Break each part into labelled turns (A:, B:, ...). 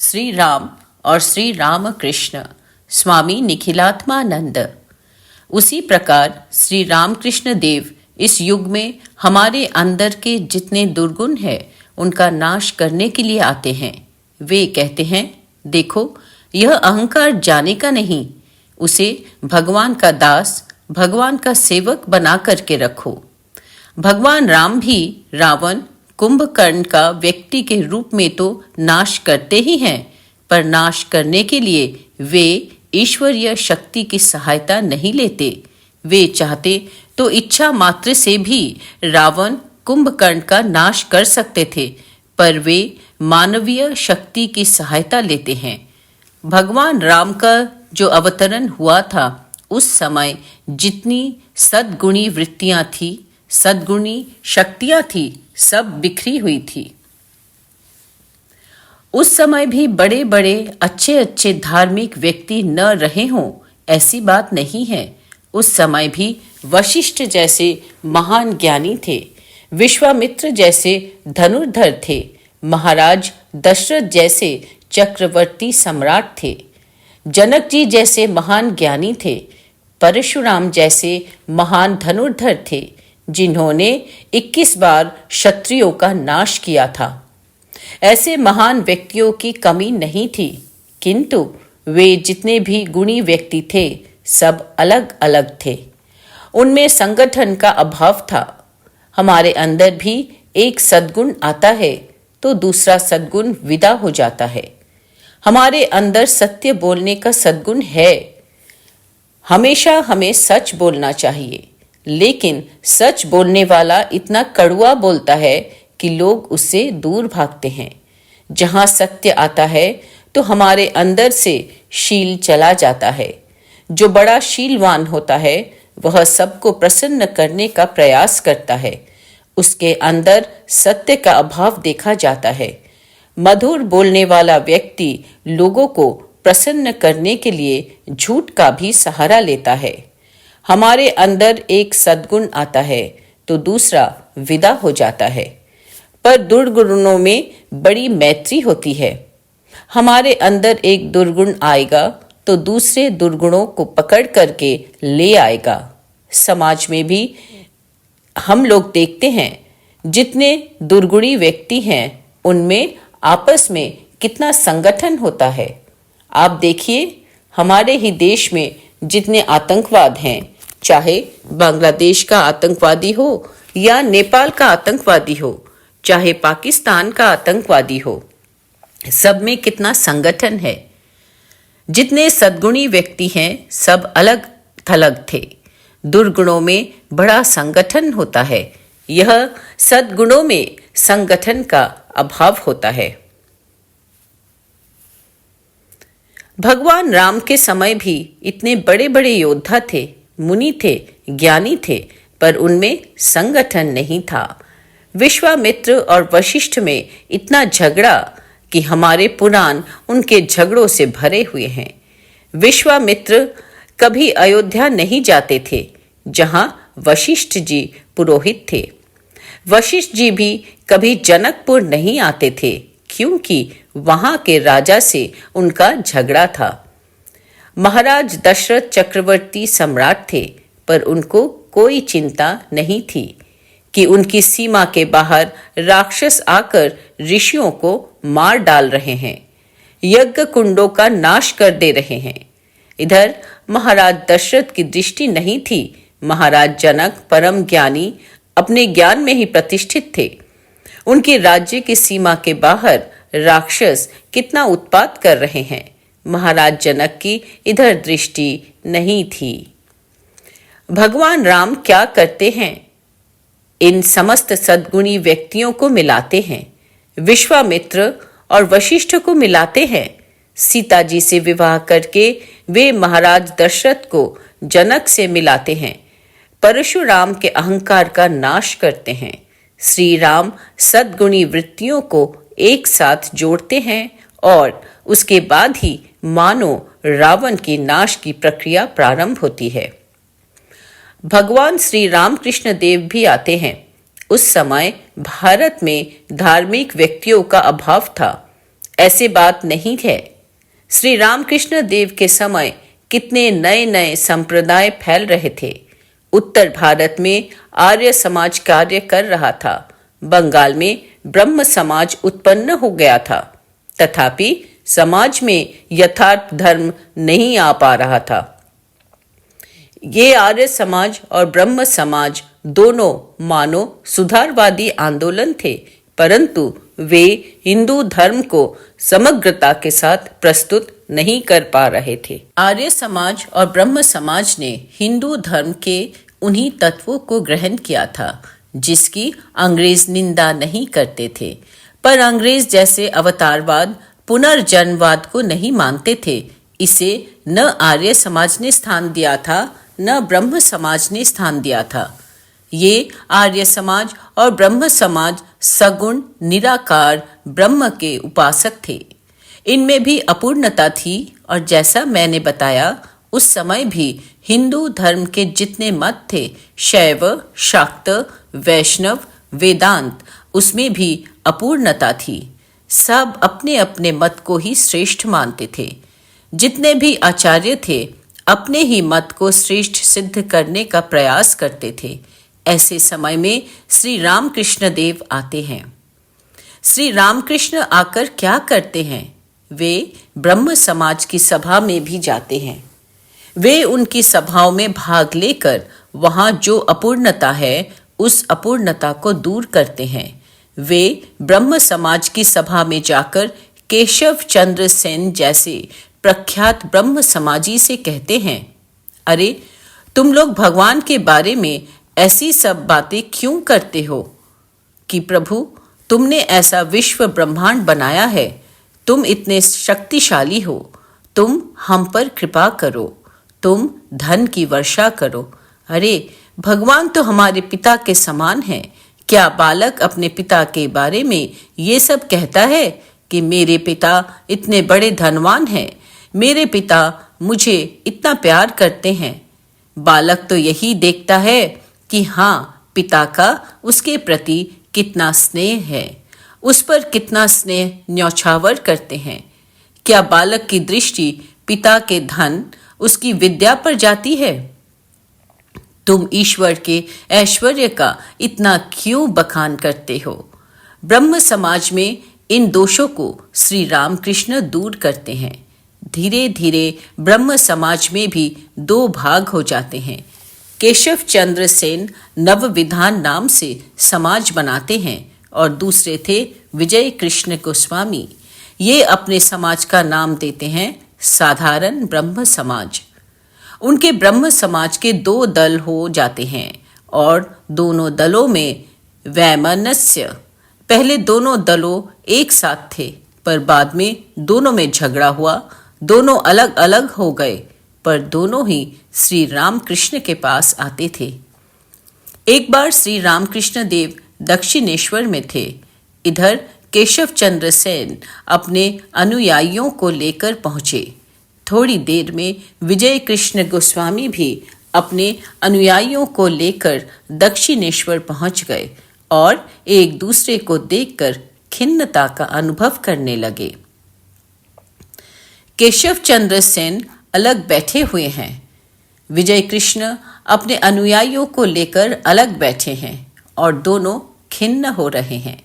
A: श्री राम और श्री रामकृष्ण स्वामी निखिलात्मानंद। उसी प्रकार श्री रामकृष्ण देव इस युग में हमारे अंदर के जितने दुर्गुण हैं उनका नाश करने के लिए आते हैं। वे कहते हैं, देखो यह अहंकार जाने का नहीं, उसे भगवान का दास, भगवान का सेवक बना करके रखो। भगवान राम भी रावण, कुंभकर्ण का व्यक्ति के रूप में तो नाश करते ही हैं, पर नाश करने के लिए वे ईश्वरीय शक्ति की सहायता नहीं लेते। वे चाहते तो इच्छा मात्र से भी रावण, कुंभकर्ण का नाश कर सकते थे, पर वे मानवीय शक्ति की सहायता लेते हैं। भगवान राम का जो अवतरण हुआ था, उस समय जितनी सद्गुणी वृत्तियां थी, सद्गुणी शक्तियां थी, सब बिखरी हुई थी। उस समय भी बड़े बड़े अच्छे अच्छे धार्मिक व्यक्ति न रहे हों, ऐसी बात नहीं है। उस समय भी वशिष्ठ जैसे महान ज्ञानी थे, विश्वामित्र जैसे धनुर्धर थे, महाराज दशरथ जैसे चक्रवर्ती सम्राट थे, जनक जी जैसे महान ज्ञानी थे, परशुराम जैसे महान धनुर्धर थे, जिन्होंने 21 बार क्षत्रियों का नाश किया था। ऐसे महान व्यक्तियों की कमी नहीं थी, किंतु वे जितने भी गुणी व्यक्ति थे सब अलग अलग थे। उनमें संगठन का अभाव था। हमारे अंदर भी एक सद्गुण आता है तो दूसरा सद्गुण विदा हो जाता है। हमारे अंदर सत्य बोलने का सद्गुण है। हमेशा हमें सच बोलना चाहिए, लेकिन सच बोलने वाला इतना कड़वा बोलता है कि लोग उससे दूर भागते हैं। जहां सत्य आता है तो हमारे अंदर से शील चला जाता है। जो बड़ा शीलवान होता है वह सबको प्रसन्न करने का प्रयास करता है। उसके अंदर सत्य का अभाव देखा जाता है। मधुर बोलने वाला व्यक्ति लोगों को प्रसन्न करने के लिए झूठ का भी सहारा लेता है। हमारे अंदर एक सद्गुण आता है तो दूसरा विदा हो जाता है, पर दुर्गुणों में बड़ी मैत्री होती है। हमारे अंदर एक दुर्गुण आएगा तो दूसरे दुर्गुणों को पकड़ करके ले आएगा। समाज में भी हम लोग देखते हैं, जितने दुर्गुणी व्यक्ति हैं उनमें आपस में कितना संगठन होता है। आप देखिए, हमारे ही देश में जितने आतंकवाद हैं, चाहे बांग्लादेश का आतंकवादी हो या नेपाल का आतंकवादी हो, चाहे पाकिस्तान का आतंकवादी हो, सब में कितना संगठन है। जितने सद्गुणी व्यक्ति हैं सब अलग थलग थे। दुर्गुणों में बड़ा संगठन होता है। यह सद्गुणों में संगठन का अभाव होता है। भगवान राम के समय भी इतने बड़े बड़े योद्धा थे, मुनि थे, ज्ञानी थे, पर उनमें संगठन नहीं था। विश्वामित्र और वशिष्ठ में इतना झगड़ा कि हमारे पुराण उनके झगड़ों से भरे हुए हैं। विश्वामित्र कभी अयोध्या नहीं जाते थे, जहां वशिष्ठ जी पुरोहित थे। वशिष्ठ जी भी कभी जनकपुर नहीं आते थे, क्योंकि वहां के राजा से उनका झगड़ा था। महाराज दशरथ चक्रवर्ती सम्राट थे, पर उनको कोई चिंता नहीं थी कि उनकी सीमा के बाहर राक्षस आकर ऋषियों को मार डाल रहे हैं, यज्ञ कुंडों का नाश कर दे रहे हैं। इधर महाराज दशरथ की दृष्टि नहीं थी। महाराज जनक परम ज्ञानी, अपने ज्ञान में ही प्रतिष्ठित थे। उनके राज्य की सीमा के बाहर राक्षस कितना उत्पात कर रहे हैं, महाराज जनक की इधर दृष्टि नहीं थी। भगवान राम क्या करते हैं? इन समस्त सद्गुणी व्यक्तियों को मिलाते हैं। विश्वामित्र और वशिष्ठ को मिलाते हैं। सीता जी से विवाह करके वे महाराज दशरथ को जनक से मिलाते हैं। परशुराम के अहंकार का नाश करते हैं। श्री राम सद्गुणी वृत्तियों को एक साथ जोड़ते हैं और उसके बाद ही मानो रावण के नाश की प्रक्रिया प्रारंभ होती है। भगवान श्री रामकृष्ण देव भी आते हैं। उस समय भारत में धार्मिक व्यक्तियों का अभाव था। ऐसी बात नहीं है। श्री रामकृष्ण देव के समय कितने नए नए संप्रदाय फैल रहे थे। उत्तर भारत में आर्य समाज कार्य कर रहा था। बंगाल में ब्रह्म समाज उत्पन्न हो गया था। तथापि समाज में यथार्थ धर्म नहीं आ पा रहा था। ये आर्य समाज और ब्रह्म समाज दोनों मानो सुधारवादी आंदोलन थे, परंतु वे हिंदू धर्म को समग्रता के साथ प्रस्तुत नहीं कर पा रहे थे। आर्य समाज और ब्रह्म समाज ने हिंदू धर्म के उन्हीं तत्वों को ग्रहण किया था जिसकी अंग्रेज निंदा नहीं करते थे, पर अंग्रेज जैसे अवतारवाद, पुनर्जन्मवाद को नहीं मानते थे। इसे न आर्य समाज ने स्थान दिया था, न ब्रह्म समाज ने स्थान दिया था। ये आर्य समाज और ब्रह्म समाज सगुण निराकार ब्रह्म के उपासक थे। इनमें भी अपूर्णता थी और जैसा मैंने बताया उस समय भी हिंदू धर्म के जितने मत थे, शैव, शाक्त, वैष्णव, वेदांत, उसमें भी अपूर्णता थी। सब अपने अपने मत को ही श्रेष्ठ मानते थे। जितने भी आचार्य थे अपने ही मत को श्रेष्ठ सिद्ध करने का प्रयास करते थे। ऐसे समय में श्री रामकृष्ण देव आते हैं। श्री रामकृष्ण आकर क्या करते हैं? वे ब्रह्म समाज की सभा में भी जाते हैं। वे उनकी सभाओं में भाग लेकर वहां जो अपूर्णता है उस अपूर्णता को दूर करते हैं। वे ब्रह्म समाज की सभा में जाकर केशव चंद्र सेन जैसे प्रख्यात ब्रह्म समाजी से कहते हैं, अरे तुम लोग भगवान के बारे में ऐसी सब बातें क्यों करते हो कि प्रभु तुमने ऐसा विश्व ब्रह्मांड बनाया है, तुम इतने शक्तिशाली हो, तुम हम पर कृपा करो, तुम धन की वर्षा करो। अरे भगवान तो हमारे पिता के समान है। क्या बालक अपने पिता के बारे में ये सब कहता है कि मेरे पिता इतने बड़े धनवान हैं, मेरे पिता मुझे इतना प्यार करते हैं? बालक तो यही देखता है कि हाँ, पिता का उसके प्रति कितना स्नेह है, उस पर कितना स्नेह न्यौछावर करते हैं। क्या बालक की दृष्टि पिता के धन, उसकी विद्या पर जाती है? तुम ईश्वर के ऐश्वर्य का इतना क्यों बखान करते हो? ब्रह्म समाज में इन दोषों को श्री रामकृष्ण दूर करते हैं। धीरे धीरे ब्रह्म समाज में भी दो भाग हो जाते हैं। केशव चंद्र सेन नव विधान नाम से समाज बनाते हैं और दूसरे थे विजय कृष्ण गोस्वामी। ये अपने समाज का नाम देते हैं साधारण ब्रह्म समाज। उनके ब्रह्म समाज के दो दल हो जाते हैं और दोनों दलों में वैमनस्य। पहले दोनों दलों एक साथ थे, पर बाद में दोनों में झगड़ा हुआ, दोनों अलग अलग हो गए, पर दोनों ही श्री रामकृष्ण के पास आते थे। एक बार श्री रामकृष्ण देव दक्षिणेश्वर में थे। इधर केशव चंद्र सेन अपने अनुयायियों को लेकर पहुंचे। थोड़ी देर में विजय कृष्ण गोस्वामी भी अपने अनुयायियों को लेकर दक्षिणेश्वर पहुंच गए और एक दूसरे को देखकर खिन्नता का अनुभव करने लगे। केशव चंद्र सेन अलग बैठे हुए हैं, विजय कृष्ण अपने अनुयायियों को लेकर अलग बैठे हैं और दोनों खिन्न हो रहे हैं।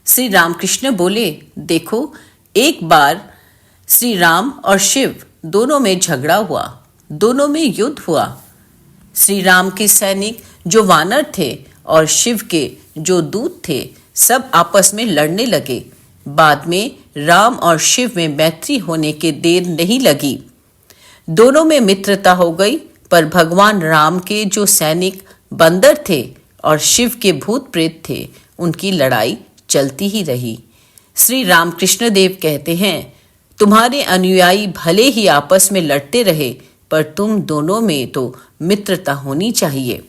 A: श्री रामकृष्ण बोले, देखो, एक बार श्री राम और शिव दोनों में झगड़ा हुआ, दोनों में युद्ध हुआ। श्री राम के सैनिक जो वानर थे और शिव के जो दूत थे, सब आपस में लड़ने लगे। बाद में राम और शिव में मैत्री होने के देर नहीं लगी, दोनों में मित्रता हो गई। पर भगवान राम के जो सैनिक बंदर थे और शिव के भूत प्रेत थे, उनकी लड़ाई चलती ही रही। श्री रामकृष्ण देव कहते हैं, तुम्हारे अनुयायी भले ही आपस में लड़ते रहे, पर तुम दोनों में तो मित्रता होनी चाहिए।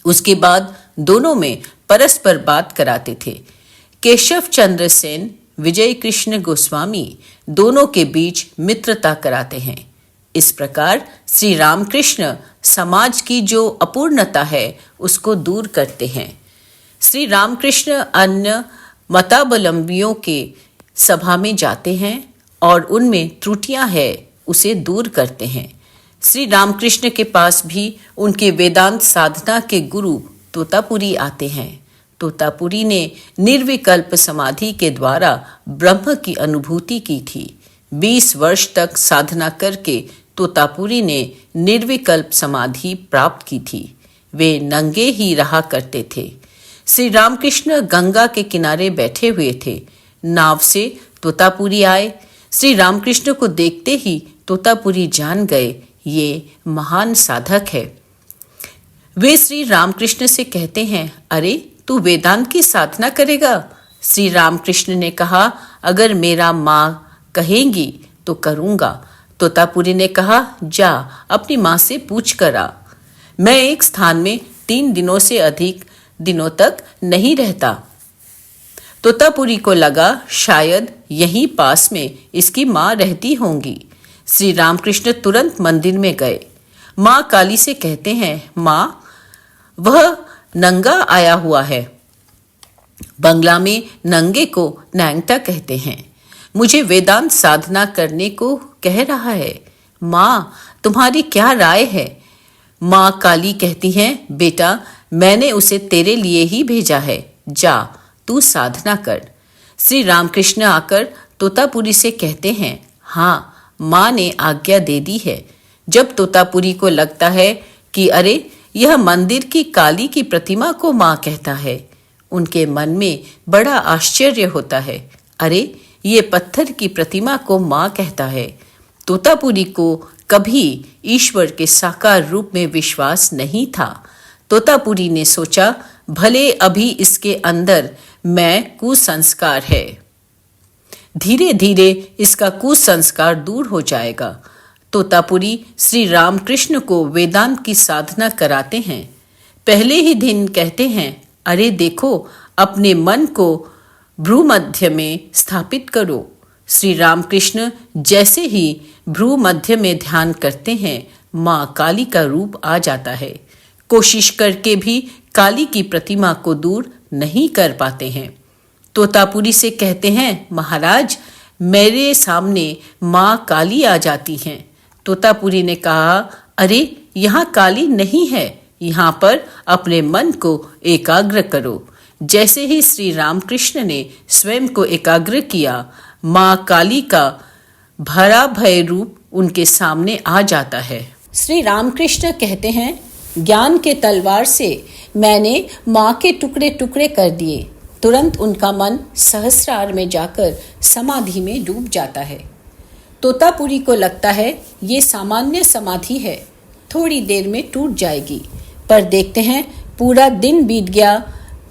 A: उसके बाद दोनों में परस्पर बात कराते थे। केशव चंद्र सेन, विजय कृष्ण गोस्वामी दोनों के बीच मित्रता कराते हैं। इस प्रकार श्री रामकृष्ण समाज की जो अपूर्णता है उसको दूर करते हैं। श्री रामकृष्ण अन्य मतावलंबियों के सभा में जाते हैं और उनमें त्रुटियां है उसे दूर करते हैं। श्री रामकृष्ण के पास भी उनके वेदांत साधना के गुरु तोतापुरी आते हैं। तोतापुरी ने निर्विकल्प समाधि के द्वारा ब्रह्म की अनुभूति की थी। 20 वर्ष तक साधना करके तोतापुरी ने निर्विकल्प समाधि प्राप्त की थी। वे नंगे ही रहा करते थे। श्री रामकृष्ण गंगा के किनारे बैठे हुए थे। नाव से तोतापुरी आए। श्री रामकृष्ण को देखते ही तोतापुरी जान गए ये महान साधक है। वे श्री रामकृष्ण से कहते हैं, अरे तू वेदांत की साधना करेगा? श्री रामकृष्ण ने कहा, अगर मेरा माँ कहेंगी तो करूंगा। तोतापुरी ने कहा, जा अपनी माँ से पूछ कर आ। मैं एक स्थान में 3 दिनों से अधिक दिनों तक नहीं रहता। तोतापुरी को लगा शायद यहीं पास में इसकी माँ रहती होंगी। श्री रामकृष्ण तुरंत मंदिर में गए। माँ काली से कहते हैं, माँ वह नंगा आया हुआ है। बंगला में नंगे को नैंगटा कहते हैं। मुझे वेदांत साधना करने को कह रहा है। माँ तुम्हारी क्या राय है? माँ काली कहती हैं, बेटा मैंने उसे तेरे लिए ही भेजा है, जा तू साधना कर। श्री रामकृष्ण आकर तोतापुरी से कहते हैं, हाँ माँ ने आज्ञा दे दी है। जब तोतापुरी को लगता है कि अरे यह मंदिर की काली की प्रतिमा को माँ कहता है, उनके मन में बड़ा आश्चर्य होता है। अरे ये पत्थर की प्रतिमा को माँ कहता है। तोतापुरी को कभी ईश्वर के साकार रूप में विश्वास नहीं था। तोतापुरी ने सोचा, भले अभी इसके अंदर मैं कुसंस्कार है, धीरे धीरे इसका कुसंस्कार दूर हो जाएगा। तोतापुरी श्री रामकृष्ण को वेदांत की साधना कराते हैं। पहले ही दिन कहते हैं, अरे देखो अपने मन को भ्रूमध्य में स्थापित करो। श्री रामकृष्ण जैसे ही भ्रूमध्य में ध्यान करते हैं, माँ काली का रूप आ जाता है। कोशिश करके भी काली की प्रतिमा को दूर नहीं कर पाते हैं। तोतापुरी से कहते हैं, महाराज मेरे सामने माँ काली आ जाती हैं। तोतापुरी ने कहा, अरे यहाँ काली नहीं है, यहाँ पर अपने मन को एकाग्र करो। जैसे ही श्री रामकृष्ण ने स्वयं को एकाग्र किया, माँ काली का भरा भय रूप उनके सामने आ जाता है। श्री रामकृष्ण कहते हैं, ज्ञान के तलवार से मैंने माँ के टुकड़े टुकड़े कर दिए। तुरंत उनका मन सहस्रार में जाकर समाधि में डूब जाता है। तोतापुरी को लगता है ये सामान्य समाधि है, थोड़ी देर में टूट जाएगी। पर देखते हैं पूरा दिन बीत गया,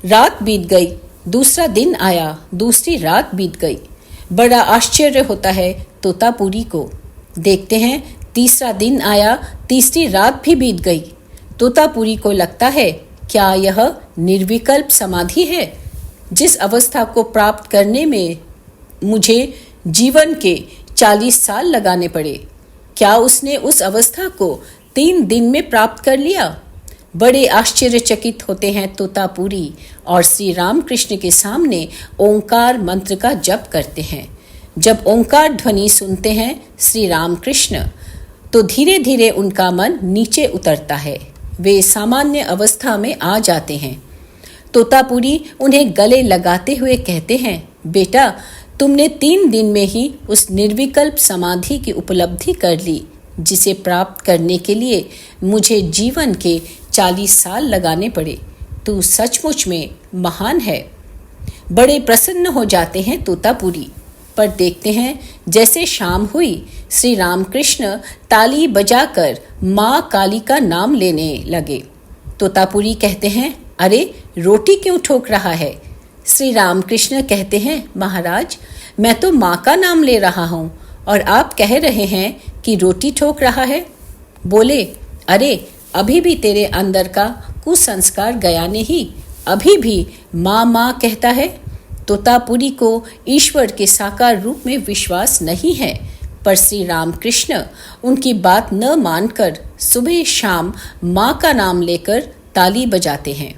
A: रात बीत गई, दूसरा दिन आया, दूसरी रात बीत गई। बड़ा आश्चर्य होता है तोतापुरी को। देखते हैं तीसरा दिन आया, तीसरी रात भी बीत गई। तोतापुरी को लगता है क्या यह निर्विकल्प समाधि है, जिस अवस्था को प्राप्त करने में मुझे जीवन के 40 साल लगाने पड़े, क्या उसने उस अवस्था को 3 दिन में प्राप्त कर लिया? बड़े आश्चर्यचकित होते हैं तोतापुरी और श्री रामकृष्ण के सामने ओंकार मंत्र का जप करते हैं। जब ओंकार ध्वनि सुनते हैं श्री रामकृष्ण, तो धीरे धीरे उनका मन नीचे उतरता है। वे सामान्य अवस्था में आ जाते हैं। तोतापुरी उन्हें गले लगाते हुए कहते हैं, बेटा तुमने 3 दिन में ही उस निर्विकल्प समाधि की उपलब्धि कर ली, जिसे प्राप्त करने के लिए मुझे जीवन के 40 साल लगाने पड़े। तू सचमुच में महान है। बड़े प्रसन्न हो जाते हैं तोतापुरी। पर देखते हैं जैसे शाम हुई, श्री रामकृष्ण ताली बजाकर माँ काली का नाम लेने लगे। तोतापुरी कहते हैं, अरे रोटी क्यों ठोक रहा है? श्री रामकृष्ण कहते हैं, महाराज मैं तो माँ का नाम ले रहा हूँ और आप कह रहे हैं कि रोटी ठोक रहा है। बोले, अरे अभी भी तेरे अंदर का कुसंस्कार गया नहीं, अभी भी माँ माँ कहता है। तोतापुरी को ईश्वर के साकार रूप में विश्वास नहीं है, पर श्री रामकृष्ण उनकी बात न मानकर सुबह शाम माँ का नाम लेकर ताली बजाते हैं।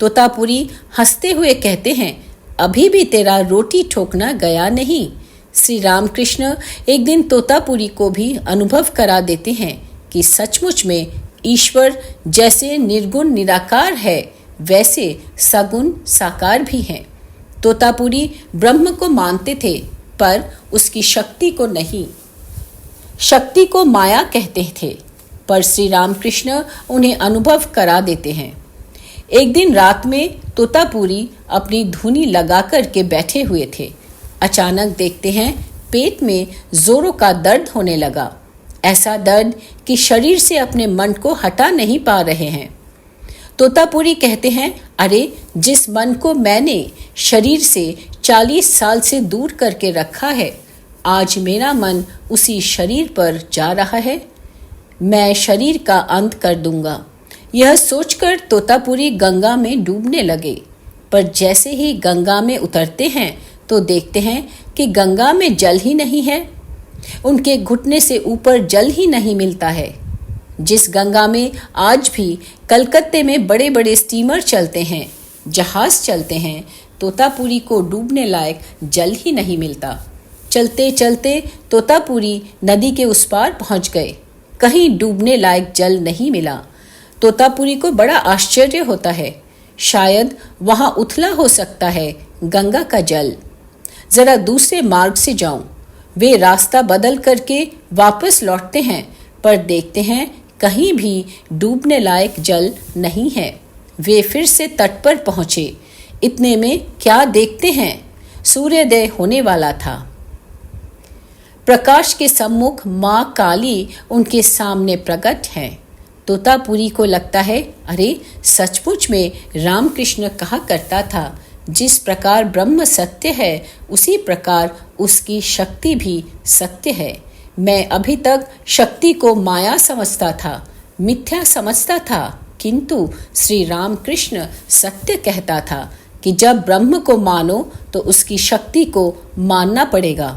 A: तोतापुरी हंसते हुए कहते हैं, अभी भी तेरा रोटी ठोकना गया नहीं। श्री रामकृष्ण एक दिन तोतापुरी को भी अनुभव करा देते हैं कि सचमुच में ईश्वर जैसे निर्गुण निराकार है वैसे सगुण साकार भी हैं। तोतापुरी ब्रह्म को मानते थे पर उसकी शक्ति को नहीं, शक्ति को माया कहते थे, पर श्री रामकृष्ण उन्हें अनुभव करा देते हैं। एक दिन रात में तोतापुरी अपनी धुनी लगा कर के बैठे हुए थे। अचानक देखते हैं पेट में जोरों का दर्द होने लगा, ऐसा दर्द कि शरीर से अपने मन को हटा नहीं पा रहे हैं। तोतापुरी कहते हैं, अरे जिस मन को मैंने शरीर से 40 साल से दूर करके रखा है, आज मेरा मन उसी शरीर पर जा रहा है। मैं शरीर का अंत कर दूंगा। यह सोचकर तोतापुरी गंगा में डूबने लगे, पर जैसे ही गंगा में उतरते हैं तो देखते हैं कि गंगा में जल ही नहीं है। उनके घुटने से ऊपर जल ही नहीं मिलता है। जिस गंगा में आज भी कलकत्ते में बड़े बड़े स्टीमर चलते हैं, जहाज चलते हैं, तोतापुरी को डूबने लायक जल ही नहीं मिलता। चलते चलते तोतापुरी नदी के उस पार पहुंच गए। कहीं डूबने लायक जल नहीं मिला। तोतापुरी को बड़ा आश्चर्य होता है, शायद वहां उथला हो सकता है गंगा का जल। जरा दूसरे मार्ग से जाऊं। वे रास्ता बदल करके वापस लौटते हैं, पर देखते हैं कहीं भी डूबने लायक जल नहीं है। वे फिर से तट पर पहुंचे। इतने में क्या देखते हैं, सूर्योदय होने वाला था। प्रकाश के सम्मुख माँ काली उनके सामने प्रकट है। तोतापुरी को लगता है, अरे सचमुच में रामकृष्ण कहा करता था, जिस प्रकार ब्रह्म सत्य है उसी प्रकार उसकी शक्ति भी सत्य है। मैं अभी तक शक्ति को माया समझता था, मिथ्या समझता था, किंतु श्री रामकृष्ण सत्य कहता था कि जब ब्रह्म को मानो तो उसकी शक्ति को मानना पड़ेगा।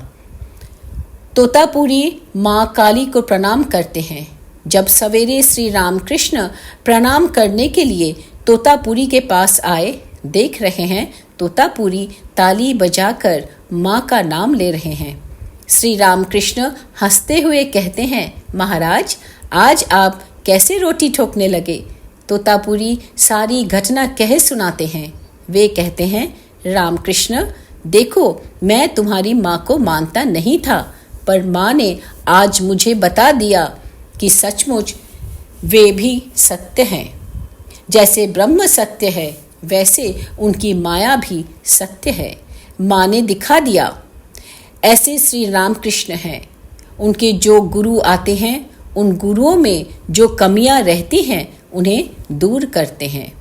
A: तोतापुरी माँ काली को प्रणाम करते हैं। जब सवेरे श्री रामकृष्ण प्रणाम करने के लिए तोतापुरी के पास आए, देख रहे हैं तोतापुरी ताली बजाकर माँ का नाम ले रहे हैं। श्री रामकृष्ण हंसते हुए कहते हैं, महाराज आज आप कैसे रोटी ठोकने लगे? तोतापुरी सारी घटना कह सुनाते हैं। वे कहते हैं, रामकृष्ण देखो, मैं तुम्हारी माँ को मानता नहीं था, पर माँ ने आज मुझे बता दिया कि सचमुच वे भी सत्य हैं। जैसे ब्रह्म सत्य है वैसे उनकी माया भी सत्य है। माँ ने दिखा दिया। ऐसे श्री रामकृष्ण हैं। उनके जो गुरु आते हैं उन गुरुओं में जो कमियां रहती हैं उन्हें दूर करते हैं।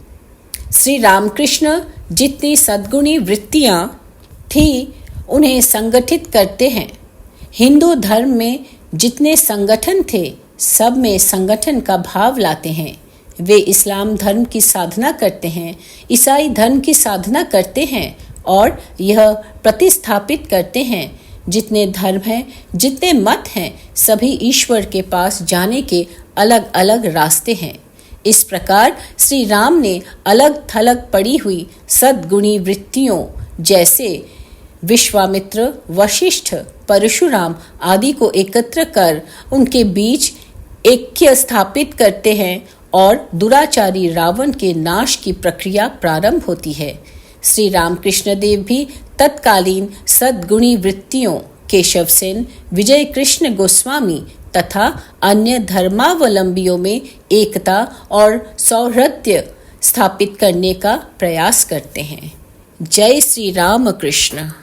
A: श्री रामकृष्ण जितनी सद्गुणी वृत्तियां थी उन्हें संगठित करते हैं। हिंदू धर्म में जितने संगठन थे सब में संगठन का भाव लाते हैं। वे इस्लाम धर्म की साधना करते हैं, ईसाई धर्म की साधना करते हैं और यह प्रतिस्थापित करते हैं जितने धर्म हैं, जितने मत हैं, सभी ईश्वर के पास जाने के अलग अलग रास्ते हैं। इस प्रकार श्री राम ने अलग थलग पड़ी हुई सद्गुणी वृत्तियों जैसे विश्वामित्र, वशिष्ठ, परशुराम आदि को एकत्र कर उनके बीच ऐक्य स्थापित करते हैं और दुराचारी रावण के नाश की प्रक्रिया प्रारंभ होती है। श्री रामकृष्ण देव भी तत्कालीन सद्गुणी वृत्तियों केशव सेन, विजय कृष्ण गोस्वामी तथा अन्य धर्मावलंबियों में एकता और सौहृदय स्थापित करने का प्रयास करते हैं। जय श्री राम कृष्ण।